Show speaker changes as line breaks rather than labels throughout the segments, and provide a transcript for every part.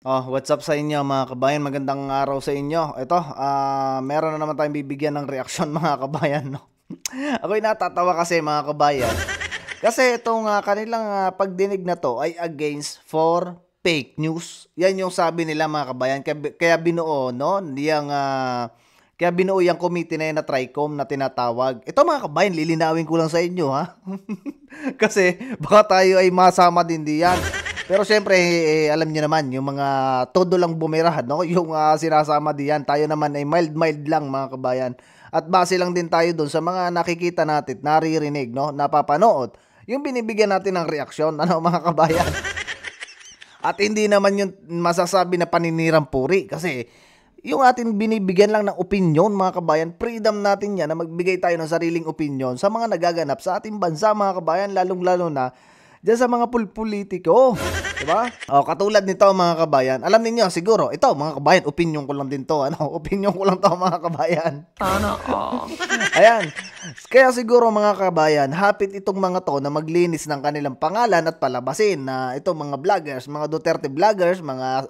Oh, what's up sa inyo mga kabayan? Magandang araw sa inyo. Ito, meron na naman tayong bibigyan ng reaksyon mga kabayan, no? Ako'y natatawa kasi mga kabayan. Kasi itong kanilang pagdinig na to ay against for fake news. Yan yung sabi nila mga kabayan. Kaya binuo, no? Kaya binuo yung committee na yun na TRICOM na tinatawag. Ito mga kabayan, lilinawin ko lang sa inyo ha. Kasi baka tayo ay masama din diyan. Pero siyempre, alam niyo naman, yung mga todo lang bumira, no? Yung sinasama diyan, tayo naman ay mild-mild lang mga kabayan. At base lang din tayo doon sa mga nakikita natin, naririnig, no? Napapanood. Yung binibigyan natin ng reaksyon, ano mga kabayan. At hindi naman yung masasabi na paninirang puri kasi yung atin binibigyan lang ng opinion mga kabayan, freedom natin yan na magbigay tayo ng sariling opinion sa mga nagaganap sa ating bansa mga kabayan, lalong-lalo na dyan sa mga politiko. Diba? O, katulad nito mga kabayan, alam niyo siguro, ito mga kabayan, opinion ko lang din to. Ano? Opinion ko lang to mga kabayan.
Sana all.
Ayan. Kaya siguro mga kabayan, hapit itong mga to na maglinis ng kanilang pangalan at palabasin na itong mga vloggers, mga Duterte vloggers, mga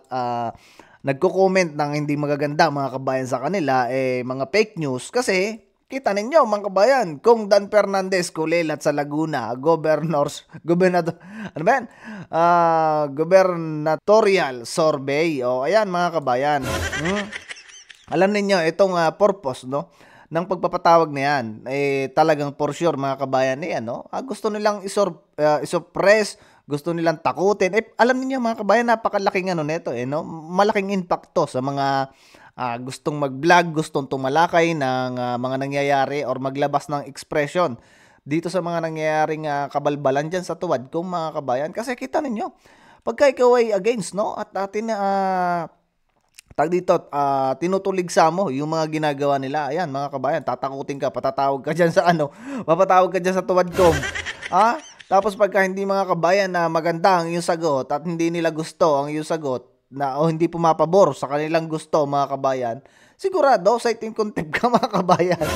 nagko-comment ng hindi magaganda mga kabayan sa kanila, mga fake news kasi kita ninyo mga kabayan, kung Dan Fernandez kulilat sa Laguna, ano ba yan? Gubernatorial survey. O, ayan mga kabayan. Alam ninyo, itong purpose, no? Ng pagpapatawag na yan, talagang for sure mga kabayan yan, no? Gusto nilang isuppress, gusto nilang takutin. Alam niyo mga kabayan, napakalaking ano nito, no? Malaking impact to sa mga gustong mag-vlog, gustong tumalakay ng mga nangyayari or maglabas ng expression dito sa mga nangyayaring kabalbalan dyan sa tuwad kong mga kabayan. Kasi kita ninyo, pagka ikaw ay against, no? At atin tinutuligsa mo yung mga ginagawa nila. Ayan, mga kabayan, tatakutin ka, patatawag ka dyan sa mapatawag ka dyan sa tuwad ko. Tapos pagka hindi mga kabayan na maganda ang iyong sagot at hindi nila gusto ang iyong sagot, o hindi pumapabor sa kanilang gusto mga kabayan, sigurado citing contempt ka mga kabayan.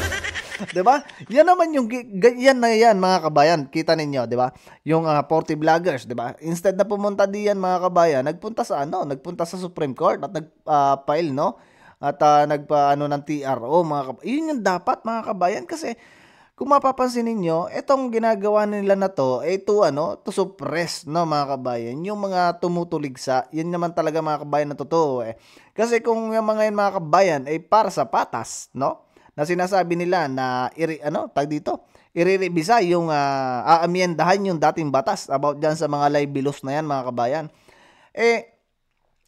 'Di ba? Yan naman yung yan na yan mga kabayan. Kita ninyo, 'di ba? Yung 40 vloggers, 'di ba? Instead na pumunta diyan mga kabayan, nagpunta sa Supreme Court at nag-file, no? At nagpa ng TRO mga kabayan. Yun yung dapat mga kabayan kasi kung mapapansin ninyo, itong ginagawa nila na to, to suppress, no, mga kabayan, yung mga tumutuligsa, yun naman talaga mga kabayan na totoo, Kasi kung yung mga yun mga kabayan, ay para sa patas, no, na sinasabi nila na, irirevisa yung, aamyendahan yung dating batas about dyan sa mga libelos na yan, mga kabayan.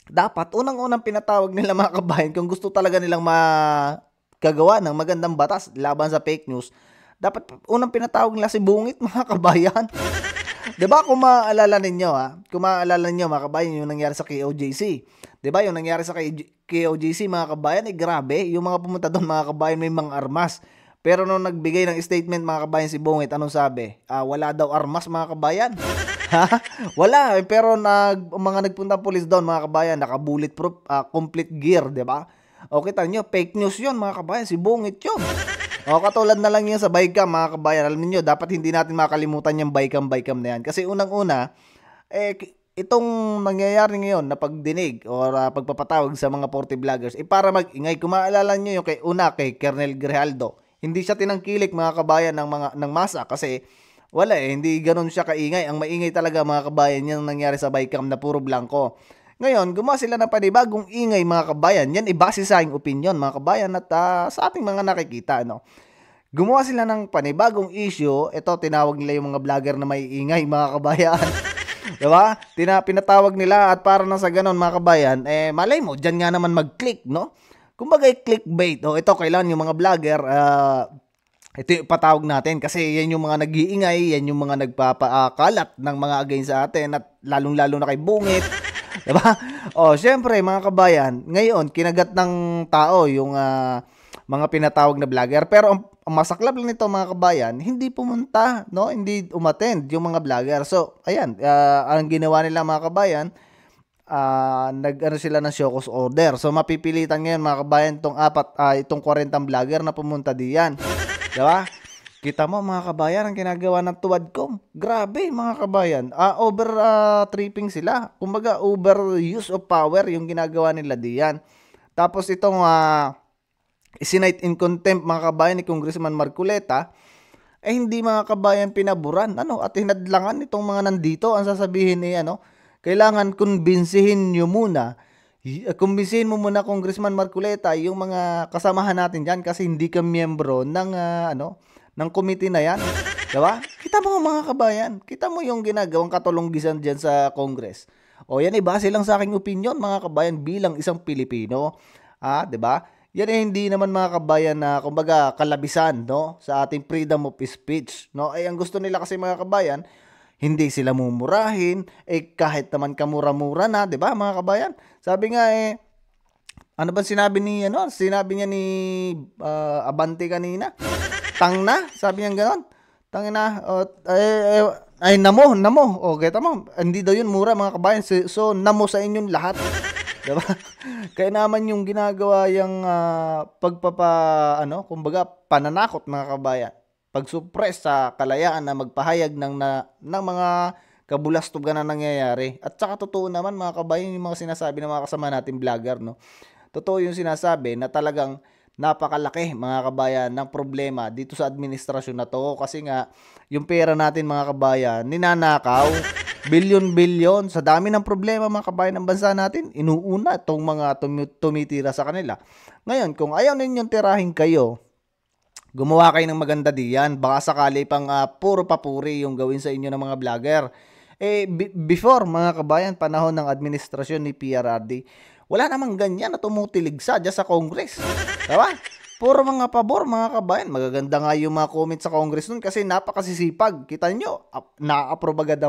Dapat, unang-unang pinatawag nila mga kabayan, kung gusto talaga nilang magagawa ng magandang batas laban sa fake news, dapat unang pinatawag nila si Bungit mga kabayan. 'Di ba kung maaalala ninyo mga kabayan yung nangyari sa KOJC. 'Di ba yung nangyari sa KOJC mga kabayan, grabe, yung mga pumunta doon mga kabayan may mga armas. Pero nung nagbigay ng statement mga kabayan si Bungit, anong sabi? Wala daw armas mga kabayan. Wala, pero mga nagpunta pulis doon mga kabayan, naka-bulletproof, complete gear, 'di ba? O kita nyo, fake news 'yon mga kabayan, si Bungit 'yon. O, katulad na lang yan sa Bycam mga kabayan. Alam niyo, dapat hindi natin makalimutan yung Bycam na yan. Kasi unang-una, itong nangyayari ngayon na pagdinig o pagpapatawag sa mga 40 vloggers, para mag-ingay. Kung maalala niyo yung kay Colonel Grijaldo, hindi siya tinangkilik mga kabayan ng masa kasi wala hindi ganoon siya kaingay. Ang maingay talaga mga kabayan yung nangyari sa Bycam na puro blanco. Ngayon, gumawa sila ng panibagong ingay mga kabayan. Yan ibase sa aking opinion mga kabayan at sa ating mga nakikita. No? Gumawa sila ng panibagong issue. Ito, tinawag nila yung mga vlogger na may ingay mga kabayan. Diba? Pinatawag nila at para na sa ganon mga kabayan, malay mo, dyan nga naman mag-click, no? Kumbaga clickbait. Ito, kailan yung mga vlogger, ito yung patawag natin kasi yan yung mga nag-iingay, yan yung mga nagpapakalat ng mga against sa atin at lalong-lalo na kay Bungit. Diba? Syempre mga kabayan, ngayon kinagat ng tao yung mga pinatawag na vlogger. Pero ang masaklap lang nito mga kabayan, hindi pumunta, no? Hindi umattend yung mga vlogger. So, ayan, ang ginawa nila mga kabayan, sila ng show cause order. So, mapipilitan ngayon mga kabayan itong 40 vlogger na pumunta diyan. Diba? Kita mo mga kabayan ang ginagawa ng Tuwadcom. Grabe mga kabayan. Over tripping sila. Kumbaga over use of power yung ginagawa nila diyan. Tapos itong isinight in contempt mga kabayan ni Congressman Marcoleta, hindi mga kabayan pinaburan. At hinadlangan itong mga nandito. Ang sasabihin kailangan kumbinsihin nyo muna. Kumbinsihin mo muna Congressman Marcoleta yung mga kasamahan natin diyan kasi hindi ka miyembro ng committee na yan. Diba? Kita mo mga kabayan. Kita mo yung ginagawang katulunggisan dyan sa Congress. O yan base lang sa aking opinion mga kabayan bilang isang Pilipino. Diba? Yan hindi naman mga kabayan na kumbaga kalabisan sa ating freedom of speech. Ang gusto nila kasi mga kabayan, hindi sila mumurahin. Kahit naman kamura-mura na, diba mga kabayan? Sabi nga ano ba sinabi niya ni Abante kanina? Tang na, sabi niya gano'n. Tang na, namo. Okay, tama. Hindi daw yun mura mga kabayan. So namo sa inyong lahat. Diba? Kaya naman yung ginagawa yung kumbaga pananakot mga kabayan. Pag-suppress sa kalayaan na magpahayag ng mga kabulastugan na nangyayari. At saka totoo naman mga kabayan yung mga sinasabi ng mga kasama natin vlogger, Totoo yung sinasabi na talagang napakalaki mga kabayan ng problema dito sa administrasyon na to kasi nga yung pera natin mga kabayan ninanakaw bilyon-bilyon sa dami ng problema mga kabayan ng bansa natin, inuuna itong mga tumitira sa kanila. Ngayon kung ayaw ninyong tirahin kayo, gumawa kayo ng maganda diyan, baka sakali pang puro papuri yung gawin sa inyo ng mga vlogger. Before mga kabayan, panahon ng administrasyon ni PRRD, wala namang ganyan na tumutiligsa dyan sa Congress. Diba? Puro mga pabor mga kabayan. Magaganda nga yung mga comments sa Congress nun kasi napakasisipag. Kita nyo, na-approve agad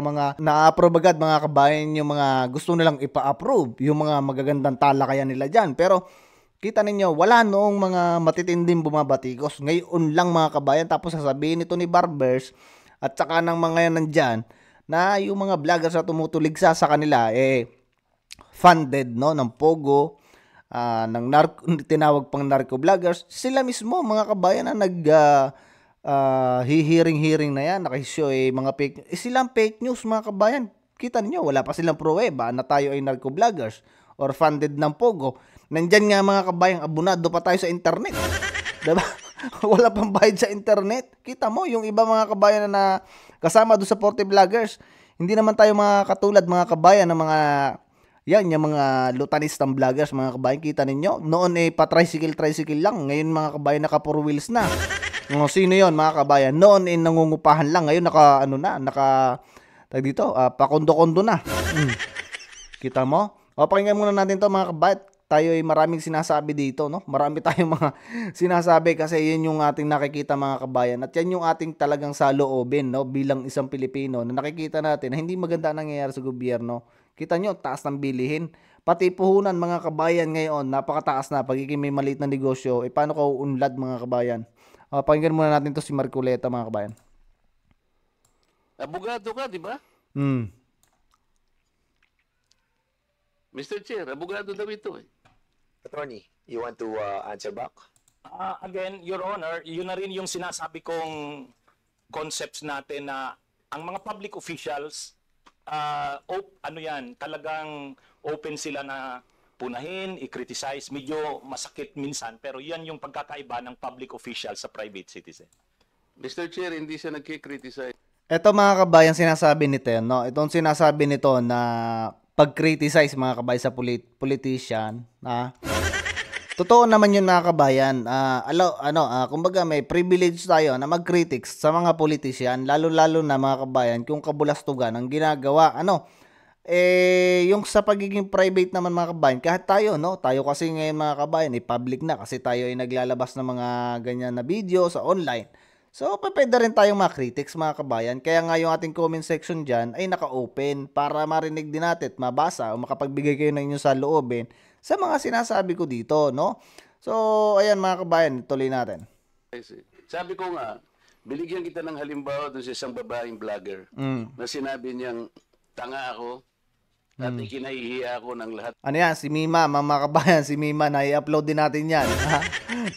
mga kabayan yung mga gusto nilang ipa-approve. Yung mga magagandang talakayan nila dyan. Pero kita ninyo, wala noong mga matitinding bumabatikos. Ngayon lang mga kabayan. Tapos sasabihin ito ni Barbers at saka ng mga yan nandyan na yung mga vloggers na tumutuligsa sa kanila funded ng Pogo, ng tinawag pang narco vloggers, sila mismo mga kabayan na hihiring-hiring na yan, nakisyo mga fake news. Silang fake news mga kabayan. Kita niyo wala pa silang pruweba na tayo ay narco vloggers or funded ng Pogo. Nandyan nga mga kabayan, abunado pa tayo sa internet. Diba? Wala pang bayad sa internet. Kita mo yung iba mga kabayan na kasama doon sa 40 vloggers. Hindi naman tayo mga katulad mga kabayan ng mga yung mga lutanistang vloggers mga kabayan, kita ninyo. Noon pa-tricycle lang. Ngayon mga kabayan naka 4 wheels na. Sino yon mga kabayan? Noon nangungupahan lang. Ngayon pakondo-kondo na. Kita mo? Pakinggan muna natin to mga kabayan. Tayo ay maraming sinasabi dito, Marami tayong mga sinasabi kasi yun yung ating nakikita mga kabayan. At yan yung ating talagang saloobin, bilang isang Pilipino na nakikita natin na hindi maganda nangyayari sa gobyerno. Kita nyo, taas ng bilihin. Pati puhunan mga kabayan ngayon, napakataas na. Pagiging may maliit na negosyo, paano ka uunlad mga kabayan? Pakinggan muna natin to si Marcoleta mga kabayan.
Abogado ka, di ba? Mr. Chair, abogado daw ito
Attorney, you want to answer back?
Again, Your Honor, yun na rin yung sinasabi kong concepts natin na ang mga public officials, talagang open sila na punahin, i-criticize. Medyo masakit minsan, pero yan yung pagkakaiba ng public official sa private citizen.
Mr. Chair, hindi siya nagki-criticize.
Ito mga kabayan, sinasabi nito, Itong sinasabi nito na pag-criticize mga kabayan sa politician, totoo naman yun mga kabayan. Kumbaga may privilege tayo na mag-critics sa mga politician, lalo-lalo na mga kabayan kung kabulastugan ang ginagawa. Yung sa pagiging private naman mga kabayan, kahit tayo, tayo kasi ngayon mga kabayan, public na kasi tayo ay naglalabas ng mga ganyan na video sa online. So, pwede rin tayong mga critics mga kabayan. Kaya nga yung ating comment section dyan ay naka-open para marinig din natin at mabasa o makapagbigay kayo ng inyong saloobin sa mga sinasabi ko dito, So, ayan mga kabayan, tuloy natin.
Sabi ko nga, binigyan kita ng halimbawa doon sa isang babaeng vlogger na sinabi niyang tanga ako at ikinahihiya ako ng lahat.
Ano yan? Si Mima, mga kabayan, si Mima, na-i-upload din natin yan.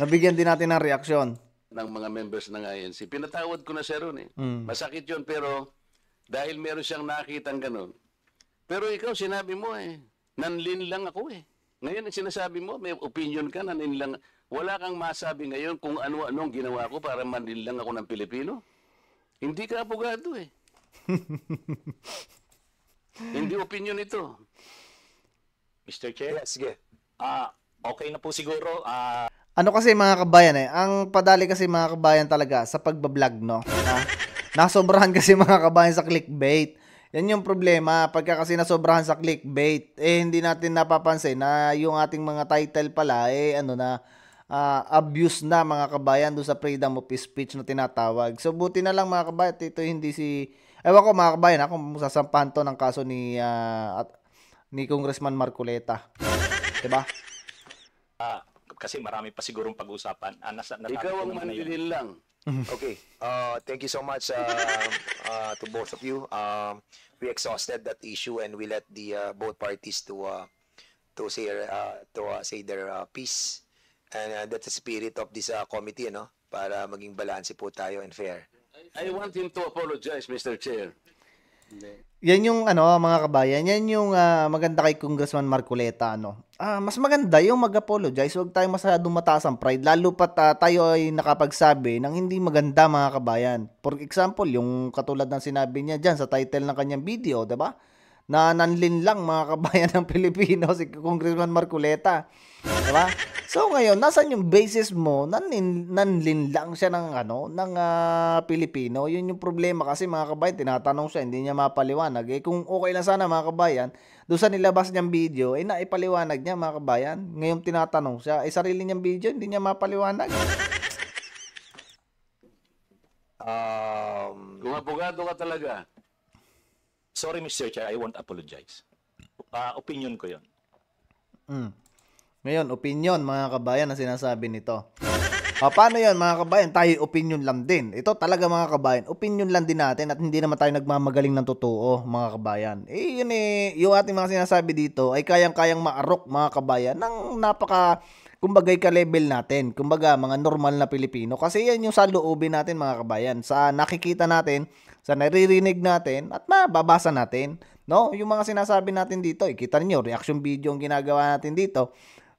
Nabigyan din natin ng reaksyon.
ng mga members ng INC. Pinatawad ko na siya ron eh. Masakit yun, pero dahil meron siyang nakitang ganun. Pero ikaw, sinabi mo eh, nanlin lang ako eh. Ngayon, sinasabi mo, may opinion ka, nanlin lang. Wala kang masabi ngayon kung ano-anong ginawa ko para manlin lang ako ng Pilipino. Hindi ka abogado eh. Hindi opinion ito.
Mr. Chair?
Yes, sige.
Okay na po siguro.
Ano kasi mga kabayan ang padali kasi mga kabayan talaga sa pagbablog, no? Nasobrahan kasi mga kabayan sa clickbait. Yan yung problema, pagka kasi nasobrahan sa clickbait, hindi natin napapansin na yung ating mga title pala, abuse na mga kabayan doon sa freedom of speech na tinatawag. So buti na lang mga kabayan, ito hindi ewan ko mga kabayan, ako sasampahan to ng kaso ni Congressman Marcoleta. Diba?
Kasi marami pa sigurong pag-usapan.
Ikaw ang manlilin lang.
Okay. Thank you so much to both of you. We exhausted that issue and we let the both parties to say their piece. And that's the spirit of this committee, no? Para maging balanse po tayo and fair.
I want him to apologize, Mr. Chair.
Yan yung mga kabayan, yan yung maganda kay Congressman Marcoleta, mas maganda yung mag-apologize, huwag tayong masyadong mataas ang pride, lalo pat tayo ay nakapagsabi ng hindi maganda mga kabayan. For example, yung katulad ng sinabi niya dyan sa title ng kanyang video, diba? Na nanlin lang mga kabayan ng Pilipino si Congressman Marcoleta. Diba? So ngayon, nasan yung basis mo? Nanlin lang siya ng Pilipino. Yun yung problema kasi mga kabayan, tinatanong siya, hindi niya mapaliwanag. Kung okay lang sana mga kabayan, doon sa nilabas niyang video, naipaliwanag niya mga kabayan. Ngayon tinatanong siya, sarili niyang video, hindi niya mapaliwanag.
Kung abogado ka talaga.
Sorry, Mr. Chair, I won't apologize. Opinion ko yun.
Ngayon, opinion mga kabayan na sinasabi nito. Paano yan mga kabayan? Tayo opinion lang din. Ito talaga mga kabayan, opinion lang din natin at hindi naman tayo nagmamagaling ng totoo mga kabayan. Yun yung ating mga sinasabi dito ay kayang-kayang maarok mga kabayan ng kumbagay ka-level natin. Kumbaga mga normal na Pilipino. Kasi yan yung sa loobin natin mga kabayan. Sa nakikita natin, sa naririnig natin at mababasa natin. No? Yung mga sinasabi natin dito, kita niyo reaction video ang ginagawa natin dito.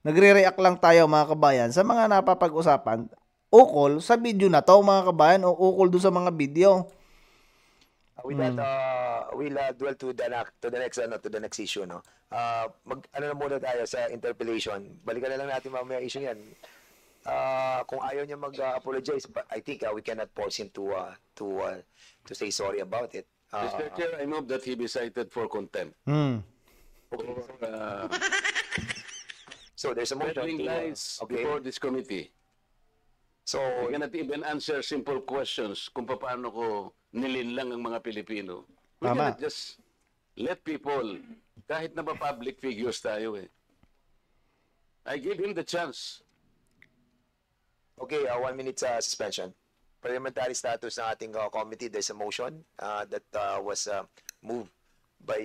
Nagre-react lang tayo mga kabayan sa mga napapag-usapan ukol sa video na to mga kabayan o ukol doon sa mga video.
With that, we'll dwell to the next issue, no. Na muna tayo sa interpellation. Balikan na lang natin mamaya issue yan. Kung ayaw niya mag-apologize, I think we cannot force him to say sorry about it.
Mr. Chair, I move that he be cited for contempt.
So there's a motion
Peddling lies
okay.
before this committee.
So
I cannot even answer simple questions kung paano ko nilin lang ang mga Pilipino. We cannot just let people, kahit na ba public figures tayo I give him the chance.
okay, 1 minute suspension. Parliamentary status ng ating committee. There's a motion that was moved by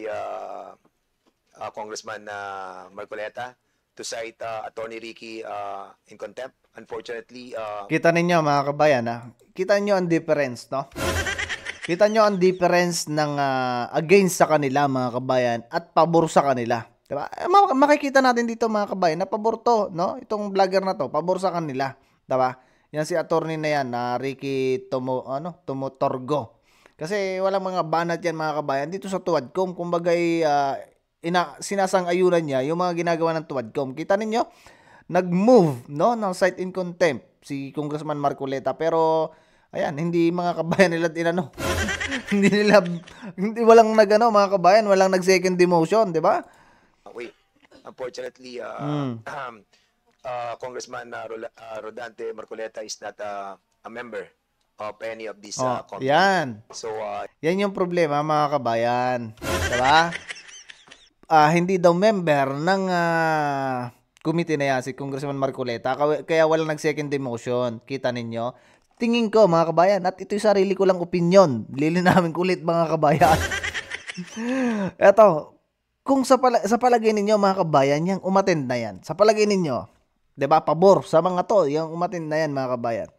Congressman Marcoleta to cite Attorney Ricky in contempt. Unfortunately,
kita ninyo mga kabayan, kita niyo ang difference, no? Kita niyo ang difference ng against sa kanila mga kabayan at pabor sa kanila. Diba? Makikita natin dito mga kabayan na pabor to, no? Itong vlogger na to, pabor sa kanila. Diba? Yan si attorney na yan, na Ricky Tumutorgo. Kasi walang mga banat yan mga kabayan dito sa Tuwadcom. Kumbagay, sinasang-ayunan niya yung mga ginagawa ng Tuwadcom. Kita ninyo, nag-move, no, ng cite in contempt si Congressman Marcoleta. Pero, ayan, hindi mga kabayan nila walang mga kabayan, walang nag-second demotion, di ba?
wait. Unfortunately, Congressman Rodante Marcoleta is not a member of any of these committees.
Yan.
So,
yan yung problema mga kabayan. Diba? Hindi daw member ng committee na yan si Congressman Marcoleta. Kaya walang nag-second demotion. Kita ninyo? Tingin ko mga kabayan, at ito'y sarili ko lang opinion. Lilinawin ko ulit mga kabayan. Eto, kung sa palagay ninyo mga kabayan, yung umattend na yan, sa palagay ninyo, 'di ba, pabor sa mga to, yung umattend na yan mga kabayan.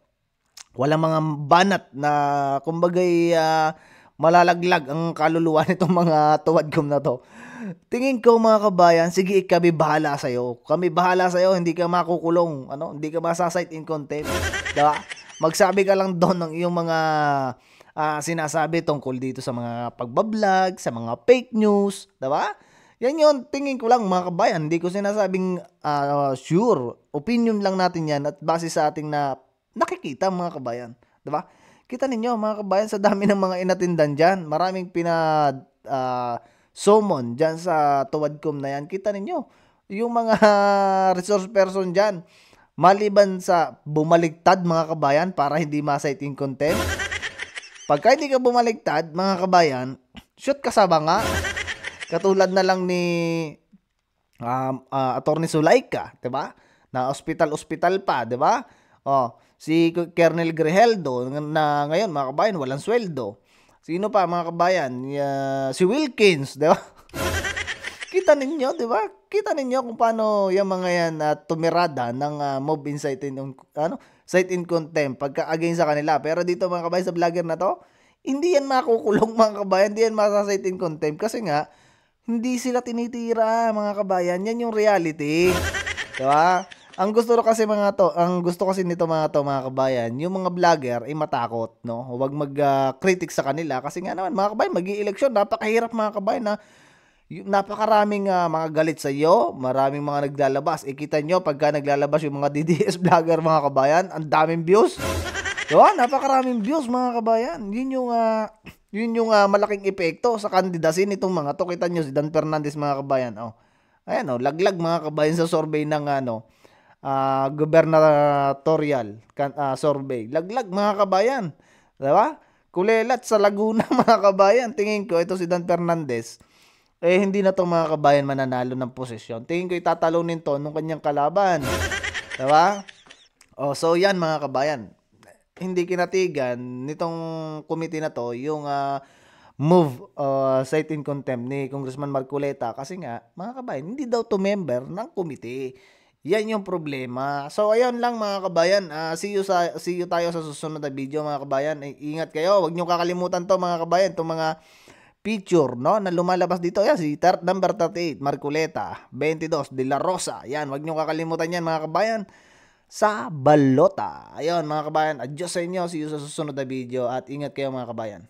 Walang mga banat na kumbagay malalaglag ang kaluluwa nitong mga tuwadkom na to. Tingin ko mga kabayan, sige kami bahala sa'yo. Kami bahala sa'yo, hindi ka makukulong. Hindi ka masasight in contempt. Diba? Magsabi ka lang doon ng iyong mga sinasabi tungkol dito sa mga pagbablog, sa mga fake news. Diba? Yan yun, tingin ko lang mga kabayan. Hindi ko sinasabing sure. Opinion lang natin yan at base sa ating nakikita mga kabayan. Diba? Kita ninyo mga kabayan, sa dami ng mga inatindan dyan. Maraming summon dyan sa tuwadkom na yan. Kita ninyo, yung mga resource person dyan, maliban sa bumaligtad mga kabayan para hindi ma-cite in contempt. Pagka hindi ka bumaligtad mga kabayan, shoot ka sa banga. Katulad na lang ni Attorney Zulaika, 'di ba? Na ospital pa, 'di ba? Si Colonel Grijaldo na ngayon mga kabayan walang sweldo. Sino pa mga kabayan? Si Wilkins, 'di ba? Kita ninyo, 'di ba? Kita ninyo kung paano yung mga yan tumirada ng mob incite in contempt pagka against sa kanila. Pero dito mga kabayan sa vlogger na to, hindi yan makukulong mga kabayan, hindi yan masasite in contempt kasi nga hindi sila tinitira mga kabayan. Yan yung reality. Diba? Ang gusto kasi nito mga kabayan, yung mga vlogger ay matakot, no? Huwag mag-critic sa kanila kasi nga naman mga kabayan, magi-eleksyon, napakahirap mga kabayan na napakaraming mga galit sa iyo, maraming mga naglalabas. Kita nyo pagka naglalabas yung mga DDS vlogger mga kabayan, ang daming views. Diba? Napakaraming views mga kabayan. Yun yung malaking epekto sa kandidacy nitong mga to. Kita nyo si Dan Fernandez mga kabayan. Ayan laglag mga kabayan sa survey ng gubernatorial survey. Laglag mga kabayan. Diba? Kulelat sa Laguna mga kabayan. Tingin ko ito si Dan Fernandez. Hindi na to mga kabayan mananalo ng posisyon. Tingin ko itatalunin to nung kanyang kalaban. Diba? So yan mga kabayan. Hindi kinatigan nitong committee na to yung move cite in contempt ni Congressman Marcoleta kasi nga mga kabayan hindi daw to member ng committee. Yan yung problema. So ayun lang mga kabayan, see you tayo sa susunod na video mga kabayan. Ingat kayo, wag niyo kakalimutan to mga kabayan, tong mga picture no na lumalabas dito. Yan si number 38 Marcoleta, 22 De La Rosa. Yan, wag niyo kakalimutan yan mga kabayan. Sa balota. Ayun mga kabayan, adios sa inyo. See you sa susunod na video at ingat kayo mga kabayan.